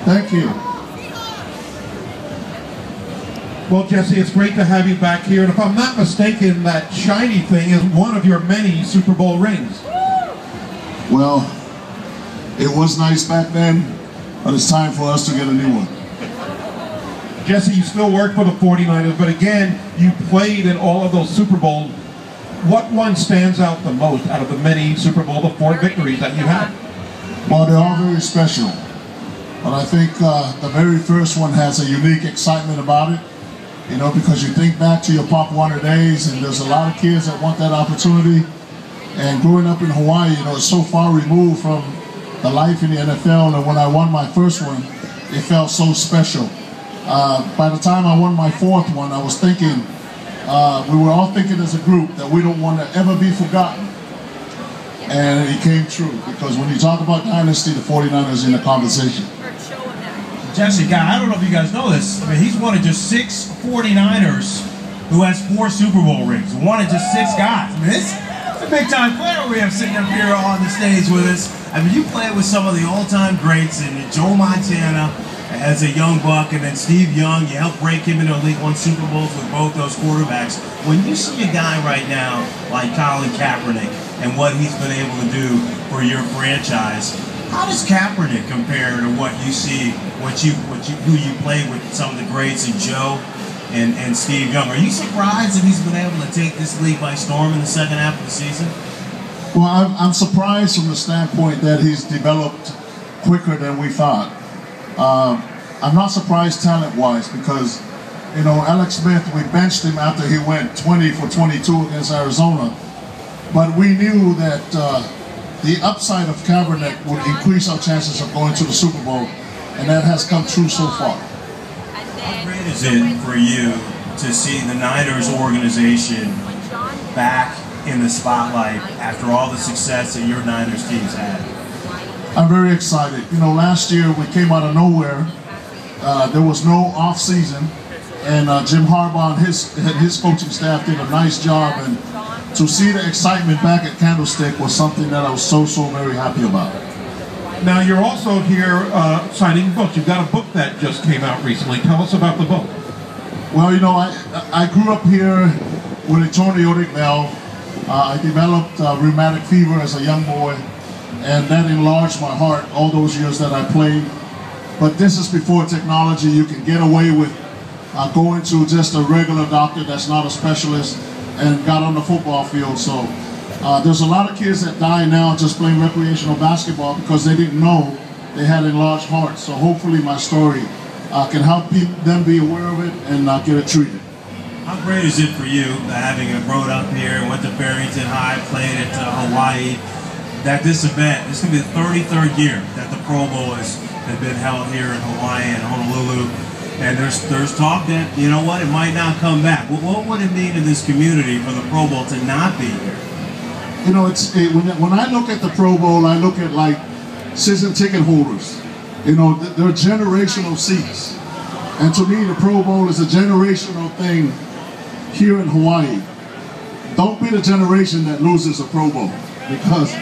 Thank you. Well, Jesse, it's great to have you back here. And if I'm not mistaken, that shiny thing is one of your many Super Bowl rings. Well, it was nice back then, but it's time for us to get a new one. Jesse, you still work for the 49ers, but again, you played in all of those Super Bowls. What one stands out the most out of the many Super Bowl, the 4 victories that you had? Well, they're all very special. But I think the very first one has a unique excitement about it. You know, because you think back to your Pop Warner days, and there's a lot of kids that want that opportunity. And growing up in Hawaii, you know, it's so far removed from the life in the NFL, and when I won my first one, it felt so special. By the time I won my 4th one, I was thinking, we were all thinking as a group that we don't want to ever be forgotten. And it came true, because when you talk about dynasty, the 49ers in the conversation. Jesse, I don't know if you guys know this, I mean, he's one of just 6 49ers who has 4 Super Bowl rings. One of just 6 guys. I mean, it's a big-time player we have sitting up here on the stage with us. I mean, you played with some of the all-time greats, and Joe Montana as a young buck, and then Steve Young. You helped break him into Elite One Super Bowls with both those quarterbacks. When you see a guy right now like Colin Kaepernick and what he's been able to do for your franchise, how does Kaepernick compare to what you see, who you played with, some of the greats, and Joe and Steve Young? Are you surprised that he's been able to take this league by storm in the second half of the season? Well, I'm surprised from the standpoint that he's developed quicker than we thought. I'm not surprised talent-wise, because, you know, Alex Smith, we benched him after he went 20 for 22 against Arizona. But we knew that the upside of Kaepernick would increase our chances of going to the Super Bowl, and that has come true so far. How great is it for you to see the Niners organization back in the spotlight after all the success that your Niners teams had? I'm very excited. You know, last year we came out of nowhere. There was no off season, and Jim Harbaugh and his coaching staff did a nice job, and to see the excitement back at Candlestick was something that I was so very happy about. Now, you're also here signing books. You've got a book that just came out recently. Tell us about the book. Well, you know, I grew up here with a torn aortic valve. I developed rheumatic fever as a young boy, and that enlarged my heart all those years that I played. But this is before technology. You can get away with going to just a regular doctor that's not a specialist and got on the football field. So there's a lot of kids that die now just playing recreational basketball because they didn't know they had enlarged hearts. So hopefully my story can help them be aware of it and get it treated. How great is it for you, having grown up here, went to Barrington High, played at Hawaii, that this event, this is going to be the 33rd year that the Pro Bowl has been held here in Hawaii and Honolulu, and there's talk that, you know what, it might not come back. Well, what would it mean to this community for the Pro Bowl to not be here? You know, when I look at the Pro Bowl, I look at like season ticket holders. You know, they're generational seats, and to me the Pro Bowl is a generational thing here in Hawaii. Don't be the generation that loses a Pro Bowl, because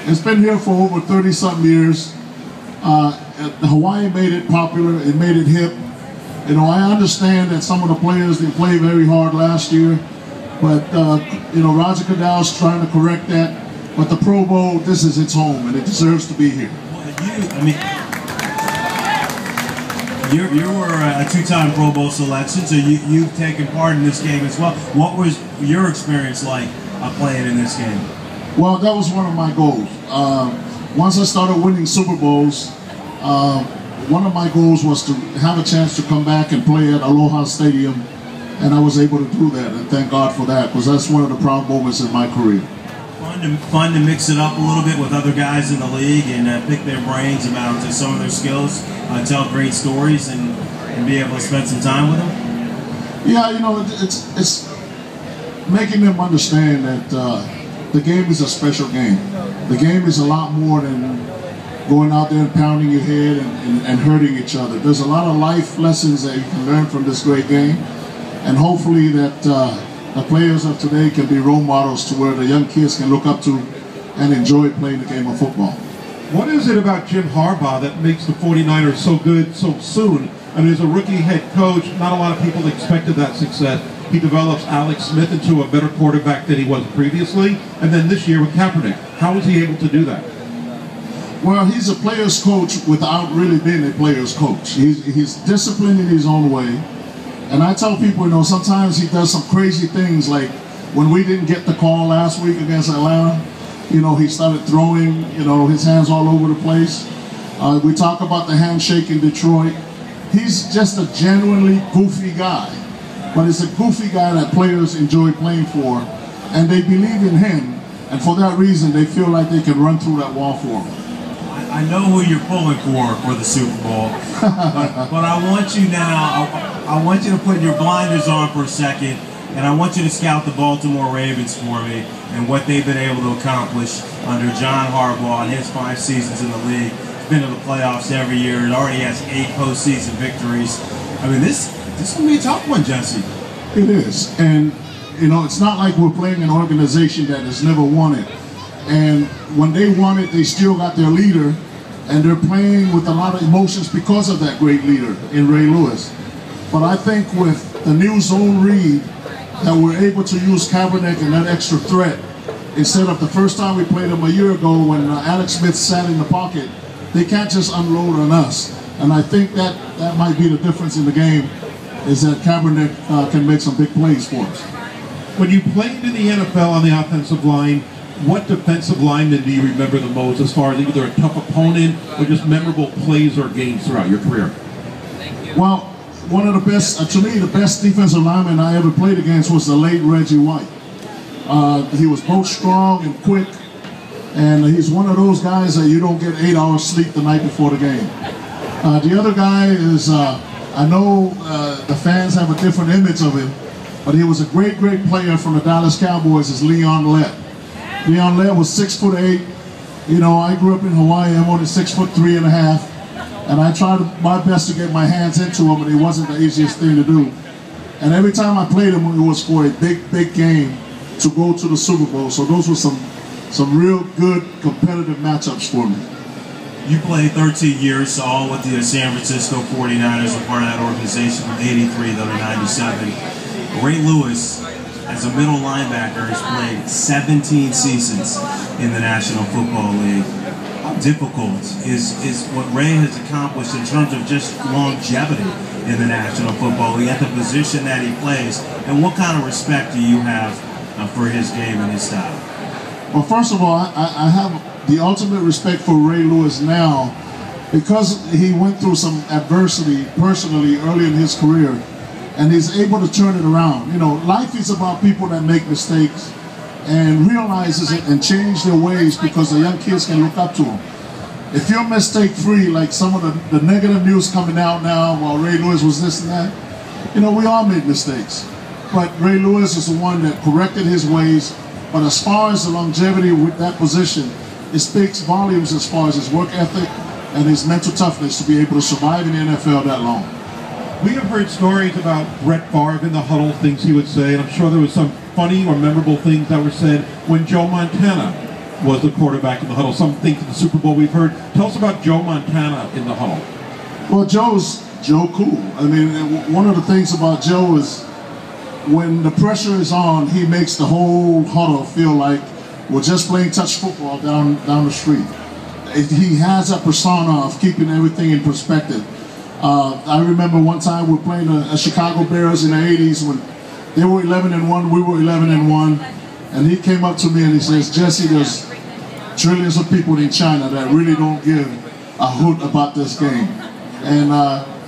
it's been here for over 30-something years. Hawaii made it popular, it made it hip. You know, I understand that some of the players didn't play very hard last year, but you know, Roger Goodell's trying to correct that. But the Pro Bowl, this is its home, and it deserves to be here. You were a 2-time Pro Bowl selection, so you've taken part in this game as well. What was your experience like playing in this game? Well, that was one of my goals. Once I started winning Super Bowls, one of my goals was to have a chance to come back and play at Aloha Stadium, and I was able to do that, and thank God for that, because that's one of the proud moments in my career. Fun to mix it up a little bit with other guys in the league and pick their brains about some of their skills, tell great stories, and be able to spend some time with them? Yeah, you know, it's making them understand that the game is a special game. The game is a lot more than going out there and pounding your head and hurting each other. There's a lot of life lessons that you can learn from this great game, and hopefully that the players of today can be role models to where the young kids can look up to and enjoy playing the game of football. What is it about Jim Harbaugh that makes the 49ers so good so soon? I mean, as a rookie head coach, not a lot of people expected that success. He develops Alex Smith into a better quarterback than he was previously, and then this year with Kaepernick. How was he able to do that? Well, he's a player's coach without really being a player's coach. He's disciplined in his own way. And I tell people, you know, sometimes he does some crazy things, like when we didn't get the call last week against Atlanta, you know, he started throwing, you know, his hands all over the place. We talk about the handshake in Detroit. He's just a genuinely goofy guy. But it's a goofy guy that players enjoy playing for, and they believe in him, and for that reason, they feel like they can run through that wall for him. I know who you're pulling for the Super Bowl, but I want you now, I want you to put your blinders on for a second, and I want you to scout the Baltimore Ravens for me and what they've been able to accomplish under John Harbaugh in his 5 seasons in the league. He's been to the playoffs every year. It already has 8 postseason victories. I mean, this is going to be a tough one, Jesse. It is, and you know, it's not like we're playing an organization that has never won it. And when they won it, they still got their leader, and they're playing with a lot of emotions because of that great leader in Ray Lewis. But I think with the new zone read, that we're able to use Kaepernick and that extra threat, instead of the first time we played him a year ago when Alex Smith sat in the pocket, they can't just unload on us. And I think that might be the difference in the game, is that Kaepernick can make some big plays for us. When you played in the NFL on the offensive line, what defensive lineman do you remember the most as far as either a tough opponent or just memorable plays or games throughout your career? Well, one of the best, to me, the best defensive lineman I ever played against was the late Reggie White. He was both strong and quick, and he's one of those guys that you don't get 8 hours sleep the night before the game. The other guy is, I know the fans have a different image of him, but he was a great player from the Dallas Cowboys, is Leon Lett. Leon Lett was 6'8". You know, I grew up in Hawaii, I'm only 6'3½", and I tried my best to get my hands into him, and it wasn't the easiest thing to do. And every time I played him, it was for a big game to go to the Super Bowl. So those were some real good competitive matchups for me. You played 13 years, all with the San Francisco 49ers, a part of that organization from 83 to 97. Ray Lewis, as a middle linebacker, has played 17 seasons in the National Football League. How difficult is what Ray has accomplished in terms of just longevity in the National Football League at the position that he plays, and what kind of respect do you have for his game and his style? Well, first of all, I have the ultimate respect for Ray Lewis now, because he went through some adversity personally early in his career, and he's able to turn it around. You know, life is about people that make mistakes and realizes it and change their ways, because the young kids can look up to him. If you're mistake-free, like some of the negative news coming out now while Ray Lewis was this and that, you know, we all made mistakes. But Ray Lewis is the one that corrected his ways. But as far as the longevity with that position, it speaks volumes as far as his work ethic and his mental toughness to be able to survive in the NFL that long. We have heard stories about Brett Favre in the huddle, things he would say, and I'm sure there was some funny or memorable things that were said when Joe Montana was the quarterback in the huddle. Some things in the Super Bowl we've heard. Tell us about Joe Montana in the huddle. Well, Joe's cool. I mean, one of the things about Joe is when the pressure is on, he makes the whole huddle feel like we're just playing touch football down the street. He has a persona of keeping everything in perspective. I remember one time we were playing a Chicago Bears in the 80s when they were 11-1, we were 11-1, and he came up to me and he says, "Jesse, there's trillions of people in China that really don't give a hoot about this game." And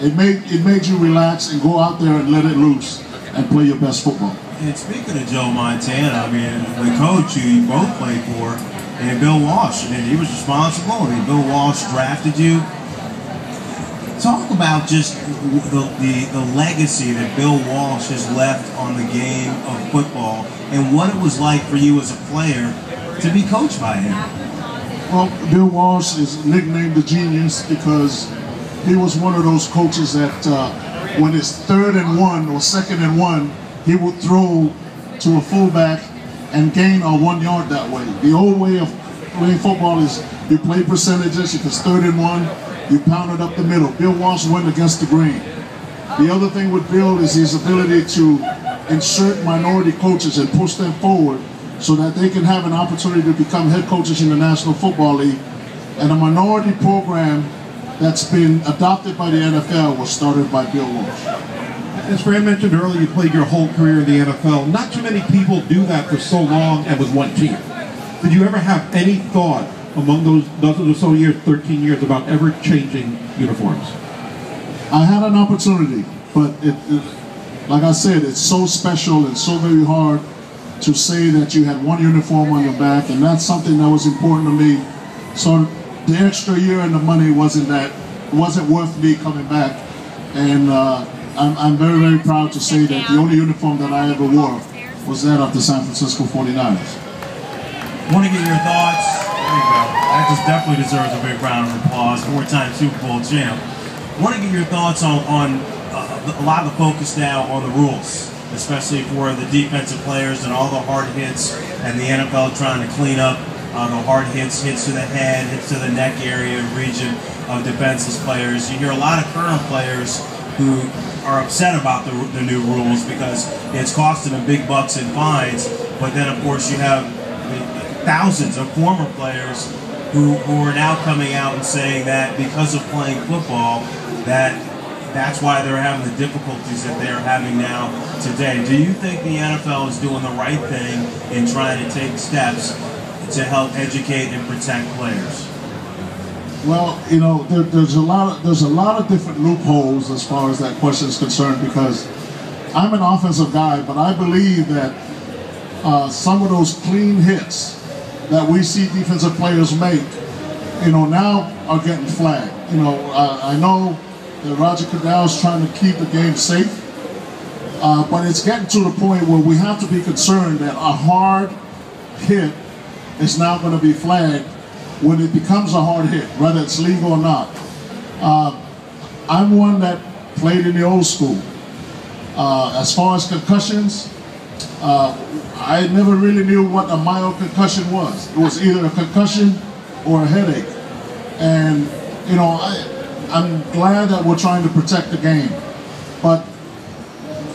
it made you relax and go out there and let it loose and play your best football. And speaking of Joe Montana, I mean, the coach you both played for, and Bill Walsh, I mean, he was responsible. I mean, Bill Walsh drafted you. Talk about just the legacy that Bill Walsh has left on the game of football, and what it was like for you as a player to be coached by him. Well, Bill Walsh is nicknamed the Genius because he was one of those coaches that when it's 3rd and 1 or 2nd and 1, he would throw to a fullback and gain a 1 yard that way. The old way of playing football is you play percentages. If it's 3rd and 1, you pound it up the middle. Bill Walsh went against the grain. The other thing with Bill is his ability to insert minority coaches and push them forward so that they can have an opportunity to become head coaches in the National Football League. And a minority program that's been adopted by the NFL was started by Bill Walsh. As Fran mentioned earlier, you played your whole career in the NFL. Not too many people do that for so long and with one team. Did you ever have any thought among those dozen or so years, 13 years, about ever changing uniforms? I had an opportunity, but like I said, it's so special and so very hard to say that you had one uniform on your back, and that's something that was important to me. So the extra year and the money wasn't worth me coming back. And I'm very, very proud to say that the only uniform that I ever wore was that of the San Francisco 49ers. Want to get your thoughts? There you go. That just definitely deserves a big round of applause. 4-time Super Bowl champ. Want to get your thoughts on a lot of the focus now on the rules, especially for the defensive players and all the hard hits, and the NFL trying to clean up the hard hits to the head, hits to the neck area and region of defenseless players. You hear a lot of current players who are upset about the new rules because it's costing them big bucks in fines, but then of course you have thousands of former players who are now coming out and saying that because of playing football, that's why they're having the difficulties that they're having now today. Do you think the NFL is doing the right thing in trying to take steps to help educate and protect players? Well, you know, there's a lot of different loopholes as far as that question is concerned, because I'm an offensive guy, but I believe that some of those clean hits that we see defensive players make, you know, now are getting flagged. You know, I know that Roger Goodell's trying to keep the game safe, but it's getting to the point where we have to be concerned that a hard hit is now going to be flagged when it becomes a hard hit, whether it's legal or not. I'm one that played in the old school. As far as concussions, I never really knew what a mild concussion was. It was either a concussion or a headache. And, you know, I'm glad that we're trying to protect the game. But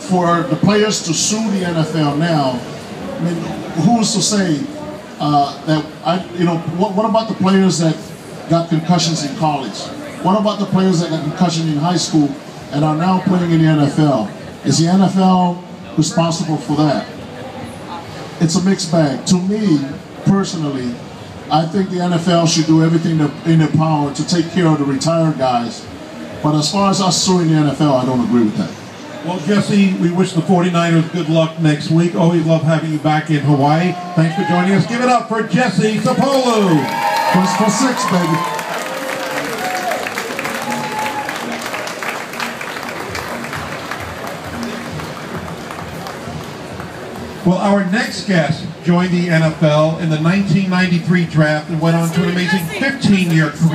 for the players to sue the NFL now, I mean, who's to say what about the players that got concussions in college? What about the players that got concussion in high school and are now playing in the NFL? Is the NFL responsible for that? It's a mixed bag. To me, personally, I think the NFL should do everything in their power to take care of the retired guys. But as far as us suing the NFL, I don't agree with that. Well, Jesse, we wish the 49ers good luck next week. Always love having you back in Hawaii. Thanks for joining us. Give it up for Jesse Sapolu. First for 6, baby. Well, our next guest joined the NFL in the 1993 draft and went on to an amazing 15-year career.